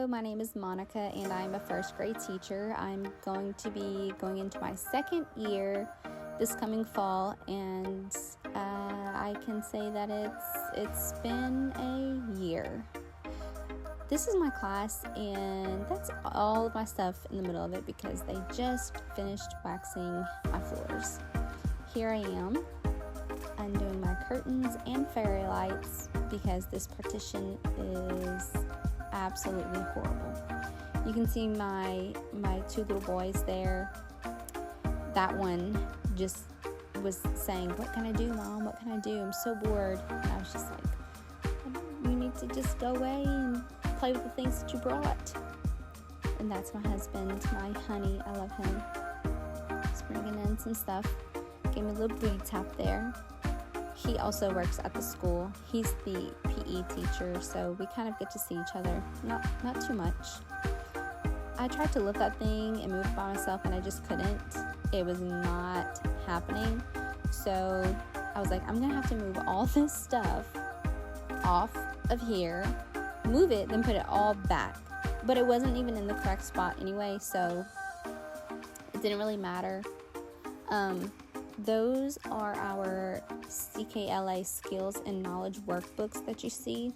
Hello, my name is Monica and I'm a first grade teacher. I'm going to be going into my second year this coming fall, and I can say that it's been a year. This is my class, and that's all of my stuff in the middle of it because they just finished waxing my floors. Here I am. I'm doing my curtains and fairy lights because this partition is absolutely horrible. You can see my two little boys there. That one just was saying, "What can I do, Mom? What can I do? I'm so bored." And I was just like, "You need to just go away and play with the things that you brought." And that's my husband, my honey. I love him. He's bringing in some stuff. Gave me a little booty tap there. He also works at the school. He's the PE teacher, so we kind of get to see each other. Not too much. I tried to lift that thing and move it by myself, and I just couldn't. It was not happening. So I was like, I'm going to have to move all this stuff off of here, move it, then put it all back. But it wasn't even in the correct spot anyway, so it didn't really matter. Those are our CKLA skills and knowledge workbooks that you see.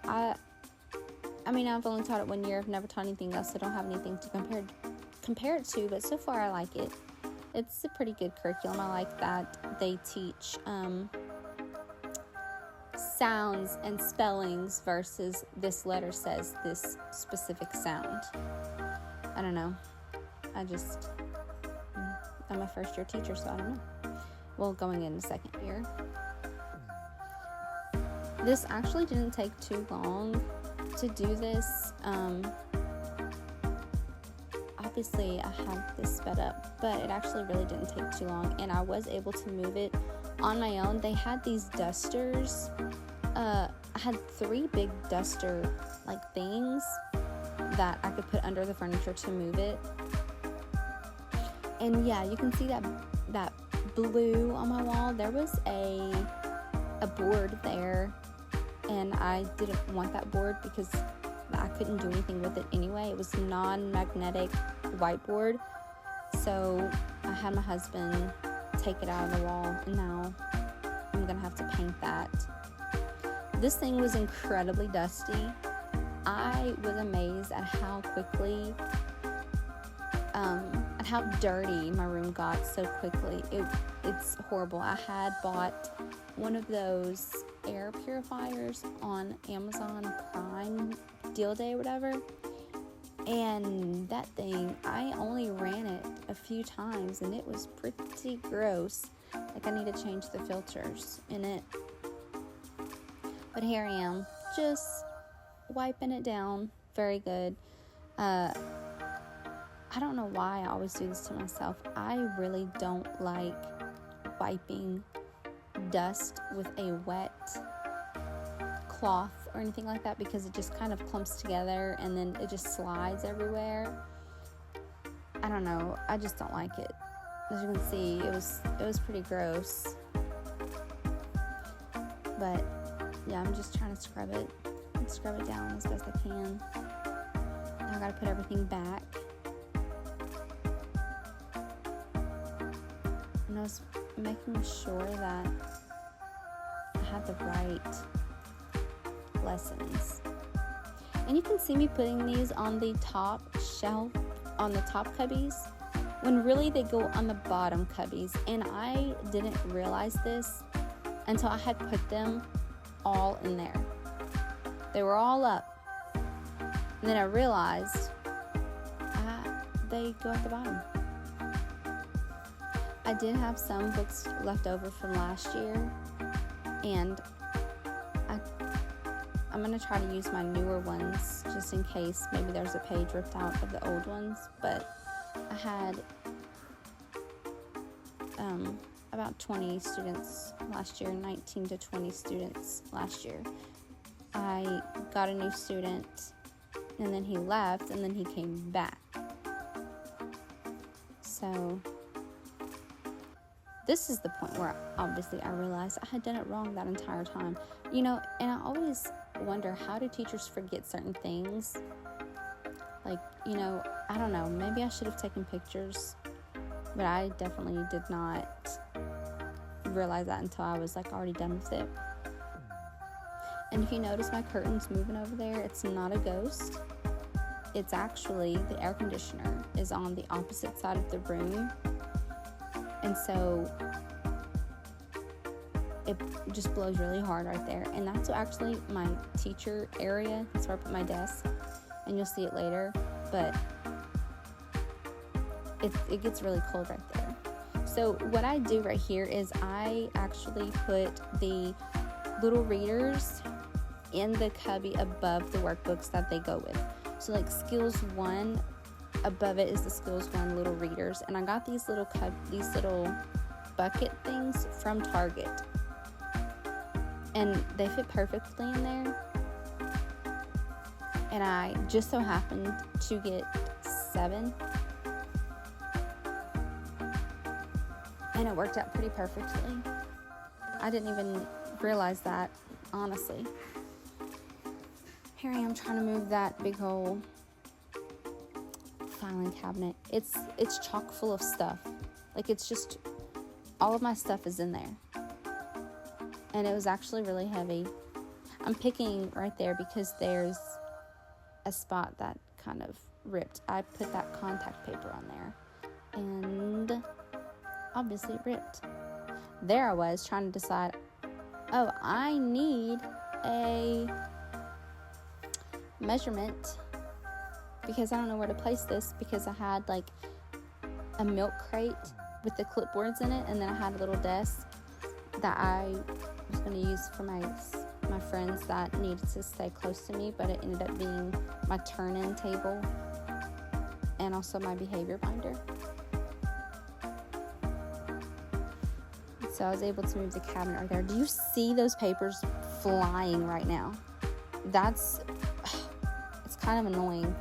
I mean, I've only taught it 1 year. I've never taught anything else. So I don't have anything to compare it to, but so far I like it. It's a pretty good curriculum. I like that they teach sounds and spellings versus this letter says this specific sound. I don't know. I'm a first year teacher, so I don't know. Well, going into second year. This actually didn't take too long to do this. Obviously, I have this sped up, but it actually really didn't take too long, and I was able to move it on my own. They had these dusters. I had 3 big duster things that I could put under the furniture to move it. And yeah, you can see that blue on my wall. There was a board there, and I didn't want that board because I couldn't do anything with it anyway. It was non-magnetic whiteboard, so I had my husband take it out of the wall, and now I'm gonna have to paint that. This thing was incredibly dusty. I was amazed at how quickly and how dirty my room got so quickly. It's horrible. I had bought one of those air purifiers on Amazon Prime deal day or whatever, and that thing, I only ran it a few times and it was pretty gross. I need to change the filters in it. But here I am, just wiping it down. Very good. I don't know why I always do this to myself. I really don't like wiping dust with a wet cloth or anything like that because it just kind of clumps together and then it just slides everywhere. I don't know. I just don't like it. As you can see, it was pretty gross. But yeah, I'm just trying to scrub it down as best I can. Now I gotta put everything back. And I was making sure that I had the right lessons. And you can see me putting these on the top shelf, on the top cubbies, when really they go on the bottom cubbies. And I didn't realize this until I had put them all in there. They were all up. And then I realized they go at the bottom. I did have some books left over from last year, and I'm going to try to use my newer ones just in case maybe there's a page ripped out of the old ones. But I had about 20 students last year, 19 to 20 students last year. I got a new student, and then he left, and then he came back. So this is the point where obviously I realized I had done it wrong that entire time. And I always wonder, how do teachers forget certain things? Like, I don't know, maybe I should have taken pictures, but I definitely did not realize that until I was like already done with it. And if you notice my curtains moving over there, it's not a ghost. It's actually the air conditioner is on the opposite side of the room. And so it just blows really hard right there. And that's actually my teacher area. That's where I put my desk. And you'll see it later. But it gets really cold right there. So what I do right here is I actually put the little readers in the cubby above the workbooks that they go with. So like Skills 1, above it is the Skills 1 little readers. And I got these little bucket things from Target. And they fit perfectly in there. And I just so happened to get 7. And it worked out pretty perfectly. I didn't even realize that, honestly. Here I am trying to move that big old filing cabinet. It's chock full of stuff. Like, it's just, all of my stuff is in there. And it was actually really heavy. I'm picking right there because there's a spot that kind of ripped. I put that contact paper on there. And obviously it ripped. There I was trying to decide, oh, I need a measurement because I don't know where to place this, because I had like a milk crate with the clipboards in it, and then I had a little desk that I was going to use for my friends that needed to stay close to me, but it ended up being my turn-in table and also my behavior binder. So I was able to move the cabinet right there. Do you see those papers flying right now? It's kind of annoying.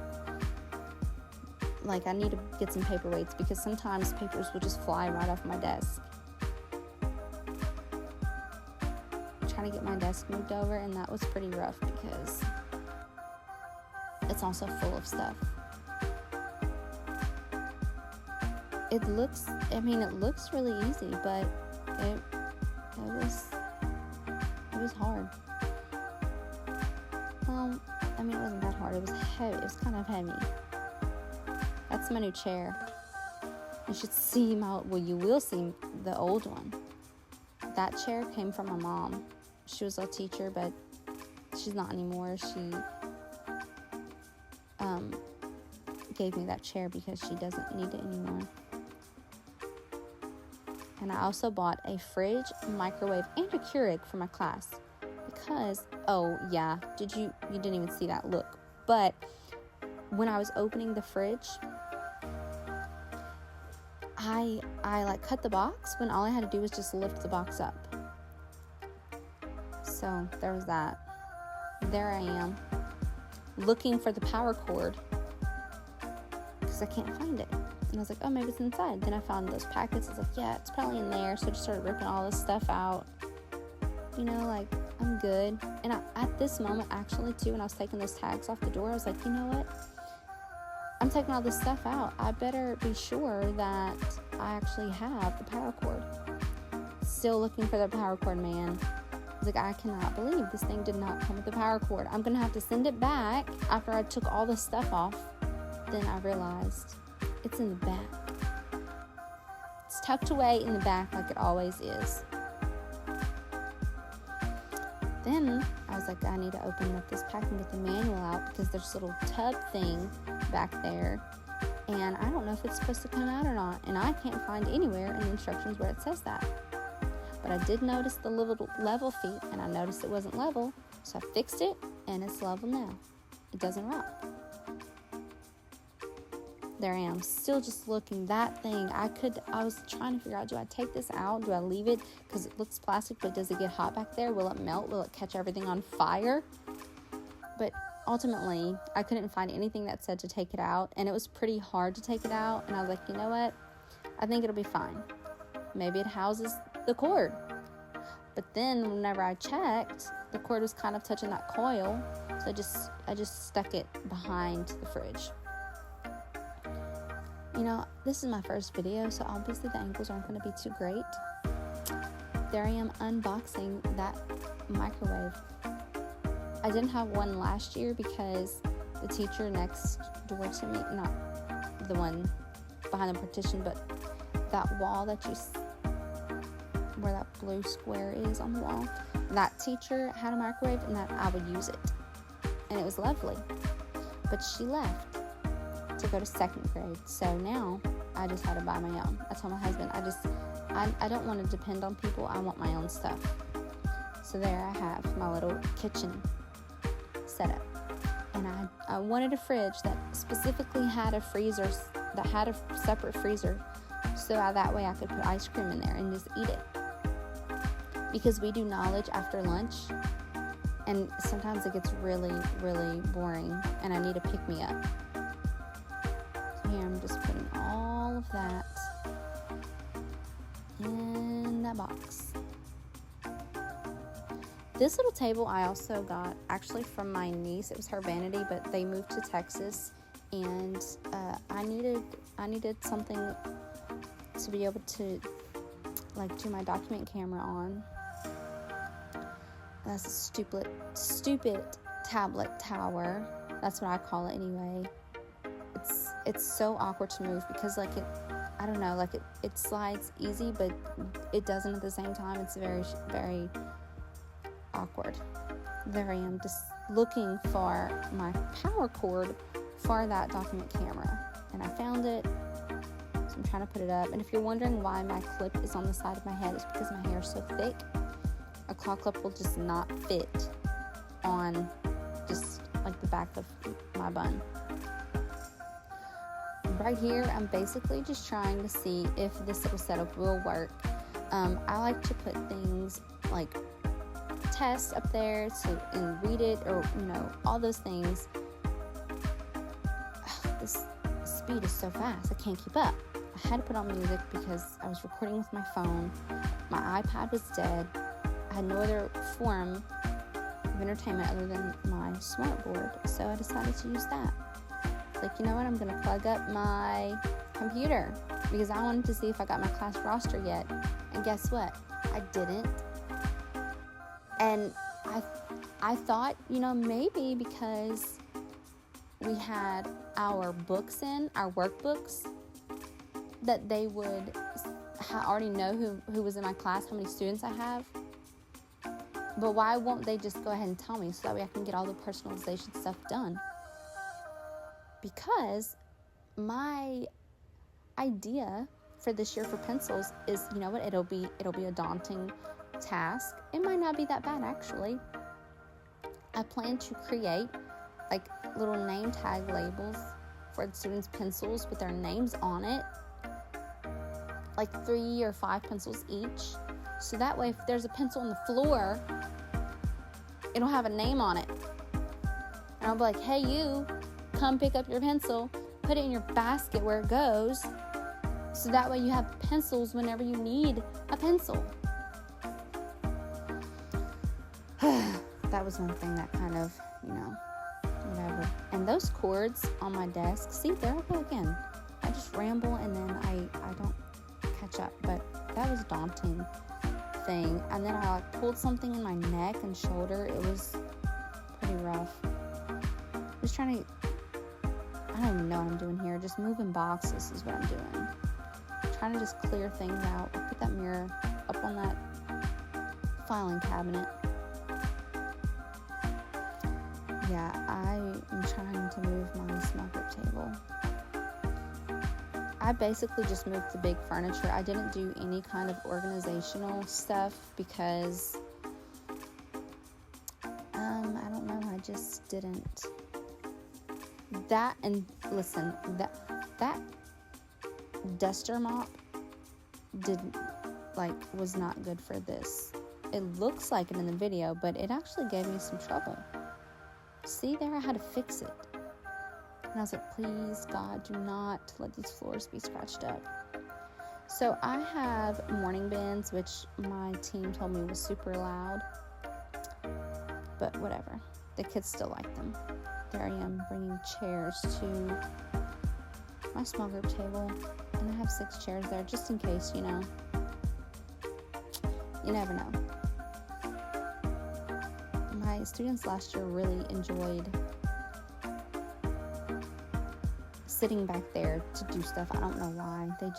Like, I need to get some paperweights because sometimes papers will just fly right off my desk. I'm trying to get my desk moved over, and that was pretty rough because it's also full of stuff. It looks really easy, but it was hard. Well, it wasn't that hard. It was heavy. It was kind of heavy. That's my new chair. You should see you will see the old one. That chair came from my mom. She was a teacher, but she's not anymore. She gave me that chair because she doesn't need it anymore. And I also bought a fridge, microwave, and a Keurig for my class. Because, oh yeah, you didn't even see that look. But when I was opening the fridge, I like cut the box when all I had to do was just lift the box up. So there was that. There I am, looking for the power cord because I can't find it. And I was like, oh, maybe it's inside. Then I found those packets. I was like, yeah, it's probably in there. So I just started ripping all this stuff out. I'm good. And at this moment, actually, too, when I was taking those tags off the door, I was like, you know what? I'm taking all this stuff out. I better be sure that I actually have the power cord. Still looking for the power cord, man. I was like, I cannot believe this thing did not come with the power cord. I'm going to have to send it back after I took all this stuff off. Then I realized it's in the back. It's tucked away in the back like it always is. Then I was like, I need to open up this pack and get the manual out because there's a little tub thing back there. And I don't know if it's supposed to come out or not. And I can't find anywhere in the instructions where it says that. But I did notice the little level feet, and I noticed it wasn't level. So I fixed it, and it's level now. It doesn't rock. There I am, still just looking. That thing, I was trying to figure out, do I take this out? Do I leave it? Because it looks plastic, but does it get hot back there? Will it melt? Will it catch everything on fire? But ultimately, I couldn't find anything that said to take it out, and it was pretty hard to take it out, and I was like, you know what? I think it'll be fine. Maybe it houses the cord. But then whenever I checked, the cord was kind of touching that coil, so I just stuck it behind the fridge. You know, this is my first video, so obviously the angles aren't going to be too great. There I am unboxing that microwave. I didn't have one last year because the teacher next door to me, not the one behind the partition, but that wall that where that blue square is on the wall, that teacher had a microwave and that I would use it. And it was lovely. But she left to go to 2nd grade. So now I just had to buy my own. I told my husband, I don't want to depend on people. I want my own stuff. So there I have my little kitchen setup. And I wanted a fridge that specifically had a freezer, that had a separate freezer, so that way I could put ice cream in there and just eat it. Because we do knowledge after lunch, and sometimes it gets really, really boring, and I need to pick me up. So here I'm just putting all of that in that box. This little table I also got actually from my niece. It was her vanity, but they moved to Texas, and I needed something to be able to like do my document camera on. That's a stupid tablet tower. That's what I call it anyway. It's so awkward to move because like I don't know, like it slides easy, but it doesn't at the same time. It's very, very awkward. There I am just looking for my power cord for that document camera, and I found it. So I'm trying to put it up. And if you're wondering why my clip is on the side of my head, it's because my hair is so thick. A claw clip will just not fit on just like the back of my bun. Right here, I'm basically just trying to see if this little setup will work. I like to put things like tests up there and read it, or all those things. This speed is so fast, I can't keep up. I had to put on music because I was recording with my phone. My iPad was dead. I had no other form of entertainment other than my smartboard, so I decided to use that. Like, you know what, I'm going to plug up my computer because I wanted to see if I got my class roster yet. And guess what? I didn't. And I thought, maybe because we had our books in, our workbooks, that they would already know who was in my class, how many students I have. But why won't they just go ahead and tell me so that way I can get all the personalization stuff done? Because my idea for this year for pencils is, you know what, it'll be a daunting task. It might not be that bad, actually. I plan to create like little name tag labels for the students' pencils with their names on it, like 3 or 5 pencils each, so that way if there's a pencil on the floor, it'll have a name on it, and I'll be like, hey, you, come pick up your pencil, put it in your basket where it goes, so that way you have pencils whenever you need a pencil. That was one thing that kind of, whatever. And those cords on my desk, see, there I go again. I just ramble and then I don't catch up, but that was a daunting thing. And then I pulled something in my neck and shoulder. It was pretty rough. Just trying to, I don't even know what I'm doing here. Just moving boxes is what I'm doing. Trying to just clear things out. I'll put that mirror up on that filing cabinet. Yeah, I am trying to move my small group table. I basically just moved the big furniture. I didn't do any kind of organizational stuff because, I don't know, I just didn't. That, and listen, that duster mop was not good for this. It looks like it in the video, but it actually gave me some trouble. See there, I had to fix it. And I was like, please, God, do not let these floors be scratched up. So I have morning bins, which my team told me was super loud. but whatever. The kids still like them. There I am bringing chairs to my small group table, and I have 6 chairs there just in case, you know. You never know. My students last year really enjoyed sitting back there to do stuff. I don't know why. They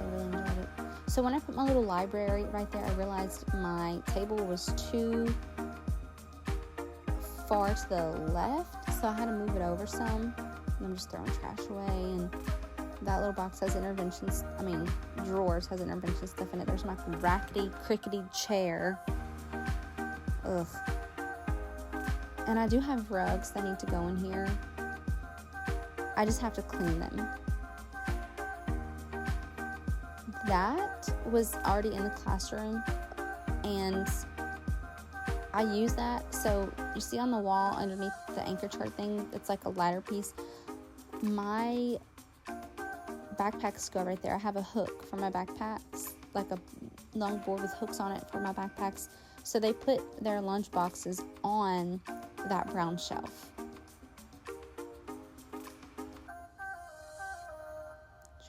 really enjoyed it. So when I put my little library right there, I realized my table was too far to the left, so I had to move it over some. And I'm just throwing trash away, and that little box has drawers has intervention stuff in it. There's my rackety, crickety chair. Ugh. And I do have rugs that need to go in here. I just have to clean them. That was already in the classroom, and I use that. So you see on the wall underneath the anchor chart thing, it's like a ladder piece. My backpacks go right there. I have a hook for my backpacks, like a long board with hooks on it for my backpacks. So they put their lunch boxes on that brown shelf.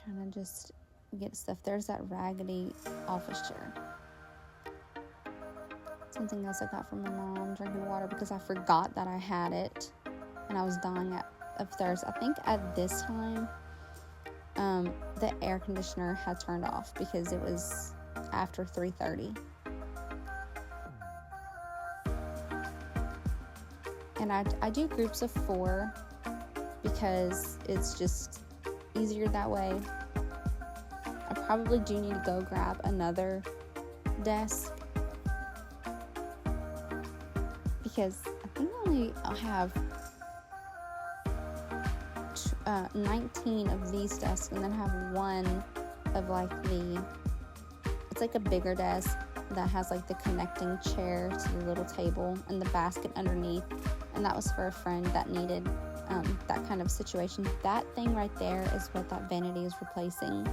Trying to just get stuff. There's that raggedy office chair. Something else I got from my mom, drinking water because I forgot that I had it and I was dying of thirst. I think at this time the air conditioner had turned off because it was after 3:30. And I do groups of 4 because it's just easier that way. I probably do need to go grab another desk because I think I'll have 19 of these desks, and then have one of like it's like a bigger desk that has like the connecting chair to the little table and the basket underneath, and that was for a friend that needed that kind of situation. That thing right there is what that vanity is replacing,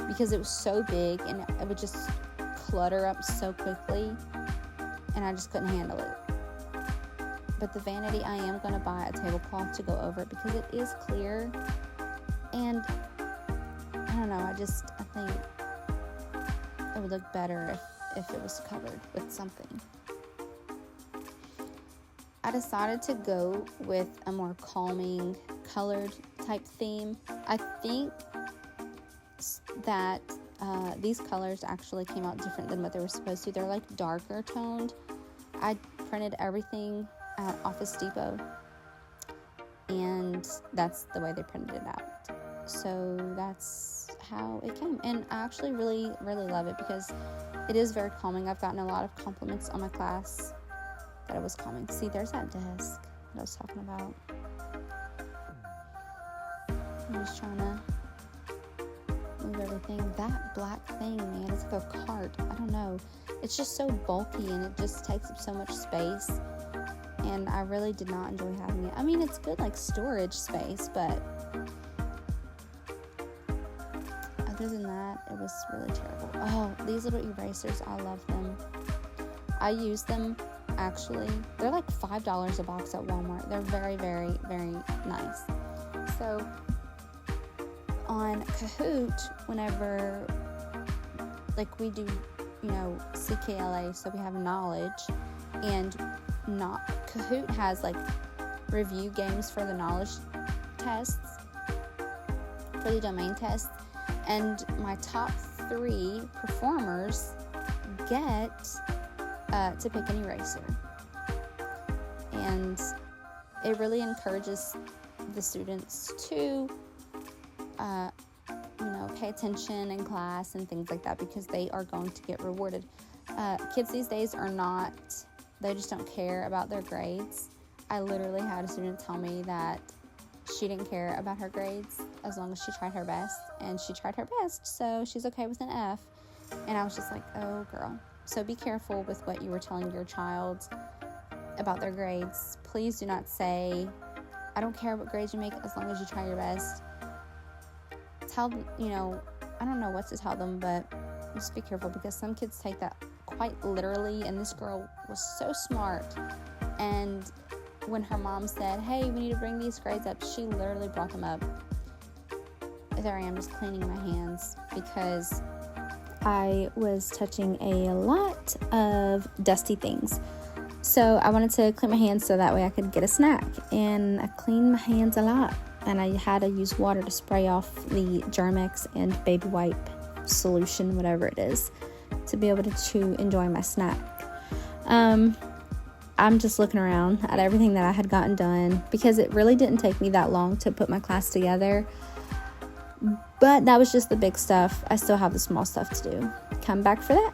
because it was so big and it would just clutter up so quickly, and I just couldn't handle it. But the vanity, I am going to buy a tablecloth to go over it because it is clear, and I don't know, I think it would look better if it was covered with something. I decided to go with a more calming, colored type theme. I think that these colors actually came out different than what they were supposed to. They're like darker toned. I printed everything at Office Depot, and that's the way they printed it out. So that's how it came, and I actually really, really love it because it is very calming. I've gotten a lot of compliments on my class that it was calming. See, there's that desk that I was talking about. I'm just trying to move everything. That black thing, man, it's like a cart. I don't know. It's just so bulky, and it just takes up so much space, and I really did not enjoy having it. I mean, it's good like storage space, but other than that, it was really terrible. Oh, these little erasers, I love them. I use them, actually. They're like $5 a box at Walmart. They're very, very, very nice. So on Kahoot, whenever like we do, CKLA, so we have knowledge, and Kahoot has like review games for the knowledge tests, for the domain tests, and my top 3 performers get to pick an eraser, and it really encourages the students to pay attention in class and things like that, because they are going to get rewarded. Kids these days they just don't care about their grades. I literally had a student tell me that she didn't care about her grades as long as she tried her best, and she tried her best, so she's okay with an F. And I was just like, oh girl. So be careful with what you were telling your child about their grades. Please do not say, I don't care what grades you make as long as you try your best. Tell them, I don't know what to tell them, but just be careful, because some kids take that quite literally, and this girl was so smart And when her mom said, hey, we need to bring these grades up, she literally brought them up. There I am just cleaning my hands because I was touching a lot of dusty things. So I wanted to clean my hands so that way I could get a snack. And I cleaned my hands a lot. And I had to use water to spray off the Germ-X and baby wipe solution, whatever it is, to be able to enjoy my snack. I'm just looking around at everything that I had gotten done because it really didn't take me that long to put my class together. But that was just the big stuff. I still have the small stuff to do. Come back for that.